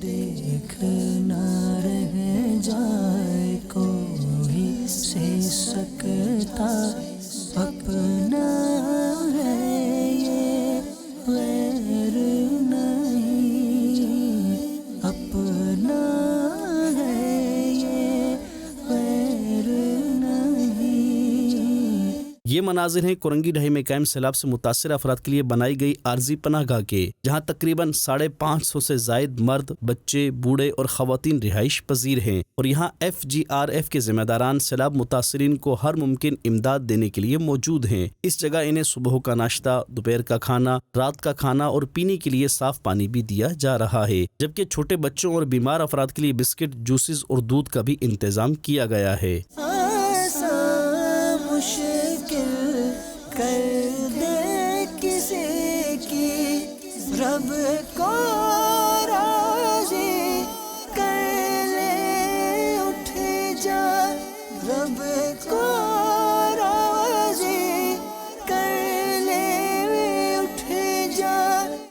دیکھنا رہ جائے کوئی سے سکتا اپنا ہے یہ غیر نہیں، اپنا ہے یہ غیر نہیں۔ یہ مناظر ہیں کورنگی ڈھائی میں قائم سیلاب سے متاثرہ افراد کے لیے بنائی گئی عارضی پناہ گاہ کے، جہاں تقریباً 550 سے زائد مرد، بچے، بوڑھے اور خواتین رہائش پذیر ہیں، اور یہاں FGRF کے ذمہ داران سیلاب متاثرین کو ہر ممکن امداد دینے کے لیے موجود ہیں۔ اس جگہ انہیں صبح کا ناشتہ، دوپہر کا کھانا، رات کا کھانا اور پینے کے لیے صاف پانی بھی دیا جا رہا ہے، جبکہ چھوٹے بچوں اور بیمار افراد کے لیے بسکٹ، جوسز اور دودھ کا بھی انتظام کیا گیا ہے۔ مشکل کر دے کسی کی، رب کو راضی کر لے، اٹھ جا رب کو راضی کر لے، اٹھ جا۔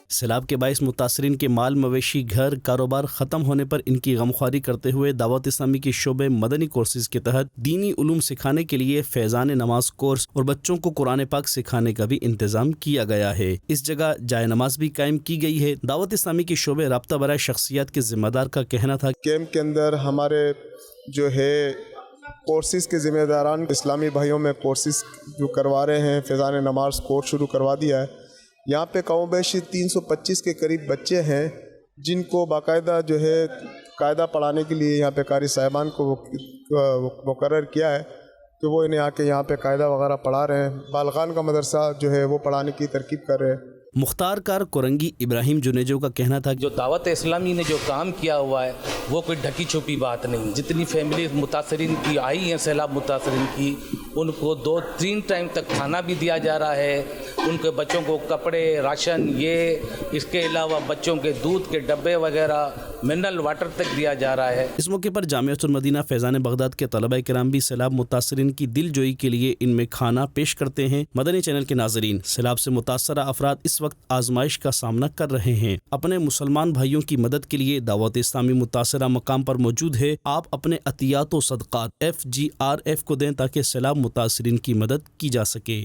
سیلاب کے باعث متاثرین کے مال مویشی، گھر، کاروبار ختم ہونے پر ان کی غمخواری کرتے ہوئے دعوت اسلامی کے شعبے مدنی کورسز کے تحت دینی علوم سکھانے کے لیے فیضان نماز کورس اور بچوں کو قرآن پاک سکھانے کا بھی انتظام کیا گیا ہے۔ اس جگہ جائے نماز بھی قائم کی گئی ہے۔ دعوت اسلامی کے شعبے رابطہ برائے شخصیات کے ذمہ دار کا کہنا تھا کیمپ کے اندر ہمارے جو ہے کورسز کے ذمہ داران اسلامی بھائیوں میں کورسز جو کروا رہے ہیں، فیضان نماز کورس شروع کروا دیا ہے۔ یہاں پہ کم و بیش 325 کے قریب بچے ہیں جن کو باقاعدہ جو ہے قاعدہ پڑھانے کے لیے یہاں پہ قاری صاحبان کو مقرر کیا ہے کہ وہ انہیں آ کے یہاں پہ قاعدہ وغیرہ پڑھا رہے ہیں۔ بالغان کا مدرسہ جو ہے وہ پڑھانے کی ترکیب کر رہے ہیں۔ مختار کار کورنگی ابراہیم جنیجو کا کہنا تھا جو دعوت اسلامی نے جو کام کیا ہوا ہے وہ کوئی ڈھکی چھپی بات نہیں۔ جتنی فیملی متاثرین کی آئی ہیں سیلاب متاثرین کی، ان کو 2-3 ٹائم تک کھانا بھی دیا جا رہا ہے، ان کے بچوں کو کپڑے، راشن، یہ اس کے علاوہ بچوں کے دودھ کے ڈبے وغیرہ، منرل واٹر تک دیا جا رہا ہے۔ اس موقع پر جامعۃ المدینہ فیضان بغداد کے طلبہ کرام بھی سیلاب متاثرین کی دل جوئی کے لیے ان میں کھانا پیش کرتے ہیں۔ مدنی چینل کے ناظرین، سیلاب سے متاثرہ افراد اس وقت آزمائش کا سامنا کر رہے ہیں۔ اپنے مسلمان بھائیوں کی مدد کے لیے دعوت اسلامی متاثرہ مقام پر موجود ہے۔ آپ اپنے عطیات و صدقات FGRF کو دیں تاکہ سیلاب متاثرین کی مدد کی جا سکے۔